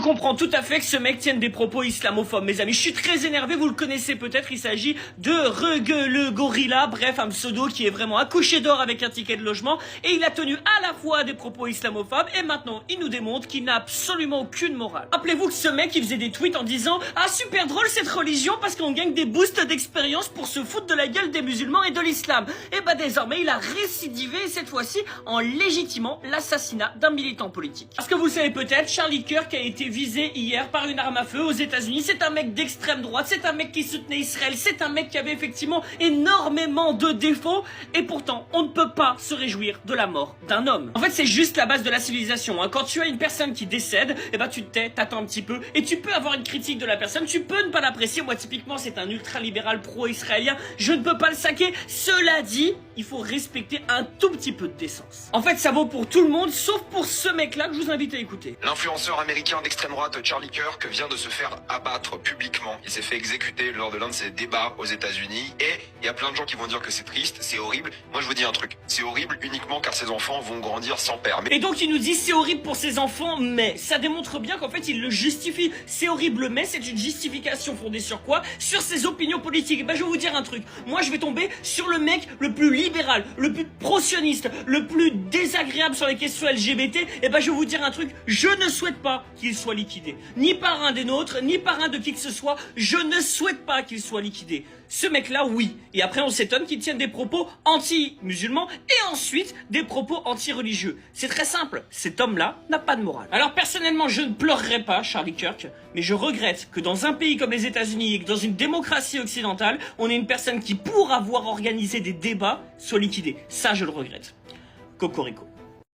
comprends tout à fait que ce mec tienne des propos islamophobes, mes amis. Je suis très énervé, vous le connaissez peut-être, il s'agit de le gorilla, bref, un pseudo qui est vraiment accouché d'or avec un ticket de logement, et il a tenu à la fois des propos islamophobes, et maintenant il nous démontre qu'il n'a absolument aucune morale. Rappelez-vous que ce mec, il faisait des tweets en disant « Ah, super drôle cette religion parce qu'on gagne des boosts d'expérience pour se foutre de la gueule des musulmans et de l'islam. » Et bah désormais, il a récidivé, cette fois-ci, en légitimant l'assassinat d'un militant politique. Parce que vous savez peut-être, Charlie Kirk a été visé hier par une arme à feu aux États-Unis. C'est un mec d'extrême droite, c'est un mec qui soutenait Israël, c'est un mec qui avait effectivement énormément de défauts, et pourtant, on ne peut pas se réjouir de la mort d'un homme. En fait, c'est juste la base de la civilisation, hein. Quand tu as une personne qui décède, et bah tu te tais, t'attends un petit peu, et tu peux avoir une critique de la personne, tu peux ne pas l'apprécier. Moi, typiquement, c'est un ultra-libéral pro-israélien, je ne peux pas le saquer. Cela dit, il faut respecter un tout petit peu de décence. En fait, ça vaut pour tout le monde, sauf pour ce mec-là que je vous invite à écouter. L'influenceur américain d'extrême droite Charlie Kirk vient de se faire abattre publiquement. Il s'est fait exécuter lors de l'un de ses débats aux États-Unis. Et il y a plein de gens qui vont dire que c'est triste, c'est horrible. Moi, je vous dis un truc. C'est horrible uniquement car ses enfants vont grandir sans père. Et donc, il nous dit c'est horrible pour ses enfants, mais ça démontre bien qu'en fait, il le justifie. C'est horrible, mais c'est une justification fondée sur quoi? Sur ses opinions politiques. Et ben, je vais vous dire un truc. Moi, je vais tomber sur le mec le plus libéral, le plus pro-sioniste, le plus désagréable sur les questions LGBT. Et ben, je vais vous dire un truc. Je ne souhaite pas qu'il soit liquidé. Ni par un des nôtres, ni par un de qui que ce soit. Je ne souhaite pas qu'il soit liquidé. Ce mec-là, oui. Et après, on s'étonne qu'il tienne des propos anti-musulmans et ensuite des propos anti-religieux. C'est très simple. Cet homme-là n'a pas de morale. Alors, personnellement, je ne pleurerai pas Charlie Kirk, mais je regrette que dans un pays comme les États-Unis et que dans une démocratie occidentale, on ait une personne qui, pour avoir organisé des débats, soit liquidée. Ça, je le regrette. Cocorico.